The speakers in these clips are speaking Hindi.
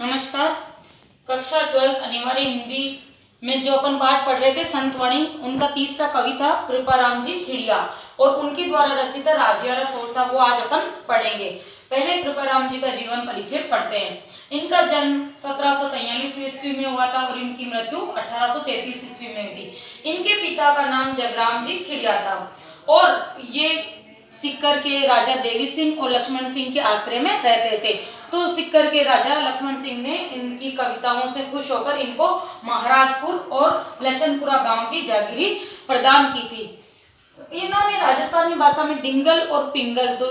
नमस्कार। कक्षा 12 अनिवार्य हिंदी में जो अपन पाठ पढ़ रहे थे संतवाणी, उनका तीसरा कविता कृपाराम जी खिड़िया और उनके द्वारा रचित राजिया रसोट था, वो आज अपन पढ़ेंगे। पहले कृपाराम जी का जीवन परिचय पढ़ते हैं। इनका जन्म 1743 ईस्वी में हुआ था और इनकी मृत्यु 1833 ईस्वी में हुई थी। इनके पिता का नाम जगराम जी खिड़िया था और ये सिक्कर के राजा देवी सिंह और लक्ष्मण सिंह के आश्रय में रहते थे। तो सिक्कर के राजा लक्ष्मण सिंह ने इनकी कविताओं से खुश होकर इनको महाराजपुर और लचनपुरा गांव की जागीरी प्रदान की थी। इन्होंने राजस्थानी भाषा में डिंगल और पिंगल दो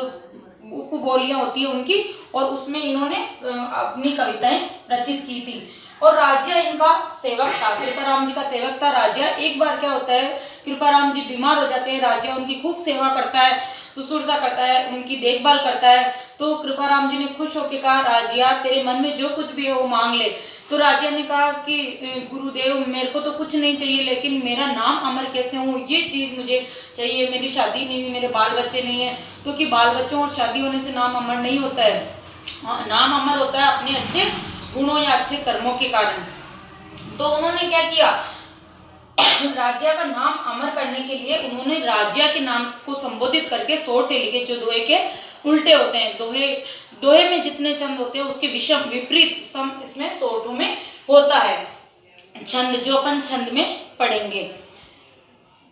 उपबोलियां होती है उनकी, और उसमें इन्होंने अपनी कविताएं रचित की थी। और राजिया इनका सेवक था, कृपाराम जी का सेवक था राजिया। एक बार क्या होता है, कृपाराम जी बीमार हो जाते हैं, राजिया उनकी खूब सेवा करता है, शुश्रूषा करता है, उनकी देखभाल करता है। तो कृपाराम जी ने खुश होकर कहा, राजिया तेरे मन में जो कुछ भी है वो मांग ले। तो राजिया ने कहा कि गुरुदेव मेरे को तो कुछ नहीं चाहिए, लेकिन मेरा नाम अमर कैसे हो ये चीज मुझे चाहिए। मेरी शादी नहीं हुई, मेरे बाल बच्चे नहीं है, तो कि बाल बच्चों और शादी होने से नाम अमर नहीं होता है। नाम अमर होता है अपने अच्छे गुणों या अच्छे कर्मों के कारण। तो उन्होंने क्या किया, राजिया का नाम अमर करने के लिए उन्होंने राजिया के नाम को संबोधित करके सोटे लिखे, जो दोहे के उल्टे होते हैं। दोहे में जितने छंद होते हैं उसके विषम विपरीत सम इसमें सोठों में होता है छंद, जो अपन छंद में पढ़ेंगे।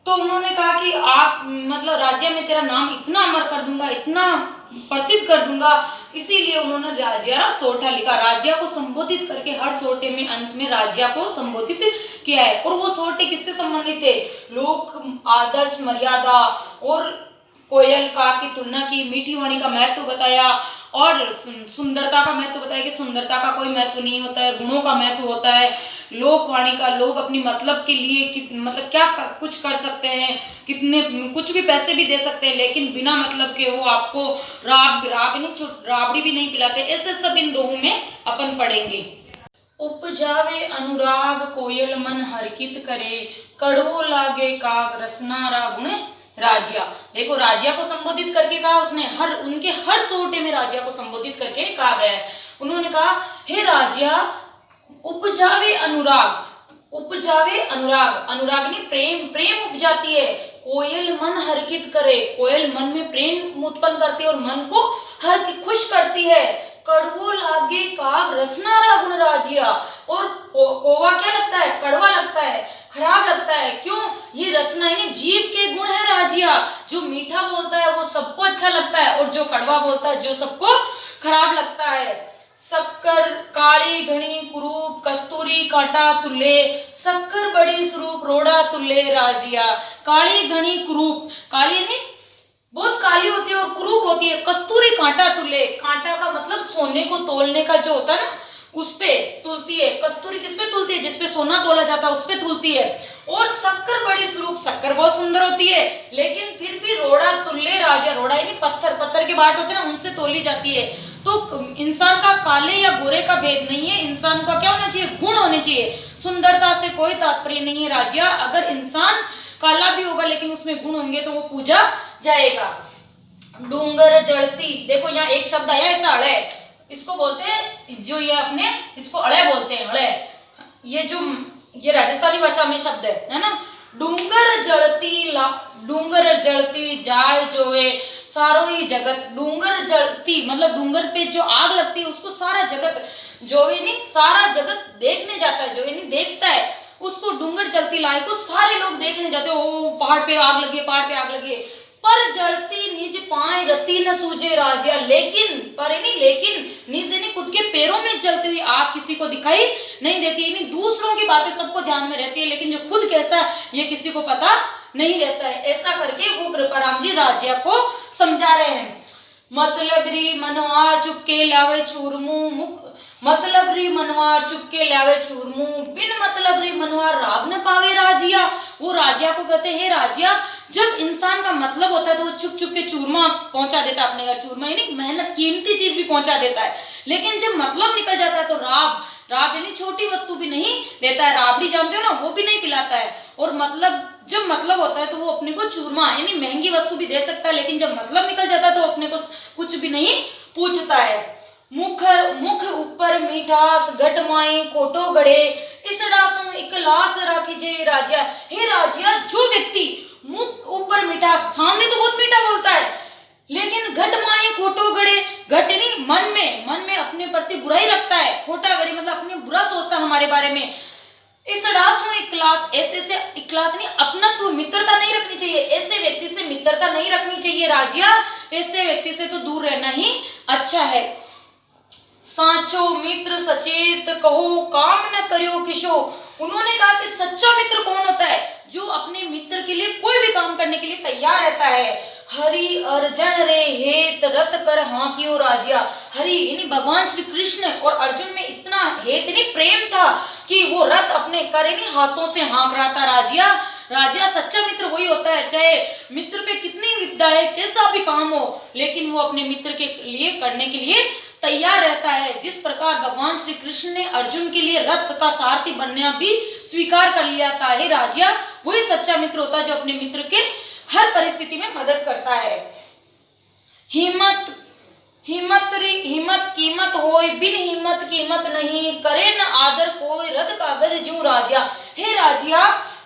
तो उन्होंने कहा कि आप मतलब राजिया में तेरा नाम इतना अमर कर दूंगा, इतना प्रसिद्ध कर दूंगा, इसीलिए उन्होंने राजिया सोठा लिखा। राजिया को संबोधित करके हर सोटे में अंत में राजिया को संबोधित किया है। और वो सोटे किससे संबंधित थे, लोक आदर्श मर्यादा और कोयल का की तुलना की, मीठी वाणी का महत्व बताया और सुंदरता का महत्व बताया कि सुंदरता का कोई महत्व नहीं होता है, गुणों का महत्व होता है। लोकवाणी का, लोग अपनी मतलब के लिए मतलब क्या कुछ कर सकते हैं, कितने कुछ भी पैसे भी दे सकते हैं, लेकिन बिना मतलब के वो आपको राबड़ी भी नहीं पिलाते। ऐसे सब इन दोहों में अपन पढ़ेंगे। उपजावे अनुराग कोयल मन हरकित करे, कड़वो लागे काग रसनारा गुण राजिया। देखो राजिया को संबोधित करके कहा उसने, उनके हर सोटे में राजिया को संबोधित करके कहा गया है। उन्होंने कहा, हे राजिया उपजावे अनुराग, उपजावे अनुराग, अनुराग ने प्रेम उपजाती है। कोयल मन हरकित करे, कोयल मन में प्रेम उत्पन्न करती है और मन को खुश करती है। कड़वो लागे काग रसनारा गुण राजिया, और कोवा क्या लगता है, कड़वा लगता है, खराब लगता है। क्यों, ये रसना यानी जीव के गुण है राजिया। जो मीठा बोलता है वो सबको अच्छा लगता है, और जो कड़वा बोलता है जो सबको खराब लगता है। शक्कर काली घनी कुरूप, कस्तूरी कांटा तुल्ले, शक्कर बड़ी स्वरूप रोड़ा तुल्ले राजिया। काली घनी कुरूप, काली ने बहुत काली होती है और कुरूप होती है। कस्तूरी कांटा तुल्ले, कांटा का मतलब सोने को तोलने का जो होता है ना, उस पे तुलती है। कस्तूरी किस पे तुलती है, जिसपे सोना तोला जाता है उस पे तुलती है। और शक्कर बड़ी स्वरूप, शक्कर बहुत सुंदर होती है, लेकिन फिर भी रोड़ा तुल्ले राजा, रोड़ा यानी पत्थर के बाट होते हैं ना, उनसे तोली जाती है। तो इंसान का काले या गोरे का भेद नहीं है, इंसान का क्या होना चाहिए, गुण होने चाहिए। सुंदरता से कोई तात्पर्य नहीं है राजिया। अगर इंसान काला भी होगा लेकिन उसमें गुण होंगे तो वो पूजा जाएगा। डूंगर जड़ती, देखो यहाँ एक शब्द आया ऐसा अड़े, इसको बोलते हैं, जो ये अपने इसको अड़े बोलते हैं, अड़े। ये राजस्थानी भाषा में शब्द है ना। डूंगर जड़ती जाय जोए सारो ही जगत। डूंगर जड़ती मतलब डूंगर पे जो आग लगती है उसको सारा जगत जोए नहीं, सारा जगत देखने जाता है, जोए नहीं देखता है उसको। डूंगर जलती लाई को सारे लोग देखने जाते हैं, ओ पहाड़ पे आग लगी है, पहाड़ पे आग लगी है। पर जलती निज पाए रति न सूझे राजिया, लेकिन पर नहीं, लेकिन निज यानी खुद के पैरों में जलती हुई आग किसी को दिखाई नहीं देती। यानी दूसरों की बातें सबको ध्यान में रहती है, लेकिन जो खुद कैसा ये किसी को पता नहीं रहता है। ऐसा करके वो कृपाराम जी राजिया को समझा रहे हैं। मतलबरी मनवार चुपके लावे चूरमू मुख, मतलबरी मनवार चुपके लावे चूरमू, बिन मतलबरी मनवार राग न पावे राजिया। वो राजिया को कहते हैं, हे राजिया जब इंसान का मतलब होता है तो वो चुप चुप के चूरमा पहुंचा देता है अपने घर। चूरमा यानी मेहनत कीमती चीज भी पहुंचा देता है, लेकिन जब मतलब निकल जाता है तो राब यानी छोटी वस्तु भी नहीं देता है। राबड़ी जानते हो ना, वो भी नहीं पिलाता है। और मतलब जब मतलब होता है तो वो अपने को चूरमा यानी महंगी वस्तु भी दे सकता है, लेकिन जब मतलब निकल जाता है तो अपने को कुछ भी नहीं पूछता है। मुख ऊपर मीठा मिठास घट माई खोटो घड़े इस डासों इकलास राखी जे राजिया। हे राजिया, जो व्यक्ति मुख ऊपर मिठास, सामने तो बहुत मीठा बोलता है, लेकिन घट माई खोटो घड़े, घट नहीं मन में अपने प्रति बुराई रखता है, खोटा घड़े मतलब अपने बुरा सोचता है हमारे बारे में। इस डासों इखलास, ऐसे से इखलास नहीं, अपनत्व मित्रता नहीं रखनी चाहिए, ऐसे व्यक्ति से मित्रता नहीं रखनी चाहिए राजिया, ऐसे व्यक्ति से तो दूर रहना ही अच्छा है। साचो मित्र सचेत कहो काम न करियो किशो। उन्होंने कहा कि सच्चा मित्र कौन होता है? जो अपने मित्र के लिए कोई भी काम करने के लिए तैयार रहता है। हरि अर्जुन रे हेत रत कर हाँ कियो राजिया। हरि यानी भगवान श्री कृष्ण और अर्जुन में इतना हेत नहीं प्रेम था कि वो रथ अपने करे नहीं हाथों से हाँक रहा था राजिया। राजिया, सच्चा मित्र वही होता है, चाहे मित्र पे कितनी विपदा है, कैसा भी काम हो, लेकिन वो अपने मित्र के लिए करने के लिए तैयार रहता है। जिस प्रकार भगवान श्री कृष्ण ने अर्जुन के लिए रथ का सारथी बनना भी स्वीकार कर लिया था, हे राजिया, वही सच्चा मित्र होता है जो अपने मित्र के हर परिस्थिति में मदद करता है। हिम्मत कीमत होय, बिन हिम्मत कीमत नहीं, करे न आदर कोई, रद कागज जू राजिया। हे राजिया,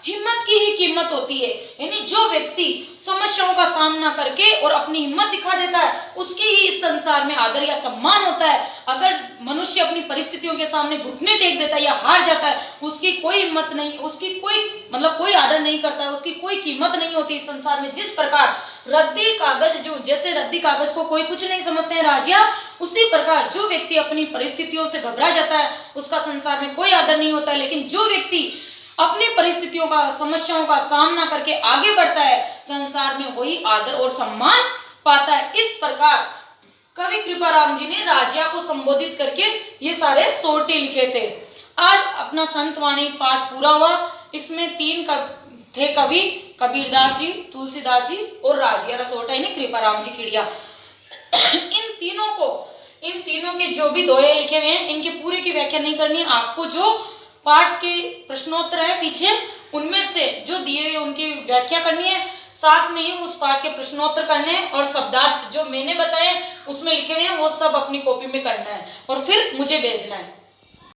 हिम्मत की ही कीमत होती है, यानी जो व्यक्ति समस्याओं का सामना करके और अपनी हिम्मत दिखा देता है, उसकी ही इस संसार में आदर या सम्मान होता है। अगर मनुष्य अपनी परिस्थितियों के सामने घुटने टेक देता है या हार जाता है, उसकी कोई हिम्मत नहीं, उसकी कोई आदर नहीं करता है, उसकी कोई कीमत नहीं होती इस संसार में। जिस प्रकार रद्दी कागज जो, जैसे रद्दी कागज को कोई कुछ नहीं समझते हैं राजिया, उसी प्रकार जो व्यक्ति अपनी परिस्थितियों से घबरा जाता है, उसका संसार में कोई आदर नहीं होता है। लेकिन जो व्यक्ति अपनी परिस्थितियों का, समस्याओं का सामना करके आगे बढ़ता है, संसार में वही आदर और सम्मान पाता है। इस प्रकार कवि कृपाराम जी ने राजिया को संबोधित करके ये सारे सोटे लिखे थे। आज अपना संतवाणी पाठ पूरा हुआ। इसमें 3 थे कवि, कबीरदास जी, तुलसीदास जी और राजिया रसोटा यानी कृपाराम जी खिड़िया। इन तीनों के जो भी दोहे लिखे हुए हैं, इनके पूरे की व्याख्या नहीं करनी है आपको। जो पाठ के प्रश्नोत्तर है पीछे, उनमें से जो दिए हुए उनकी व्याख्या करनी है, साथ में ही उस पाठ के प्रश्नोत्तर करने हैं, और शब्दार्थ जो मैंने बताए उसमें लिखे हुए हैं वो सब अपनी कॉपी में करना है और फिर मुझे भेजना है।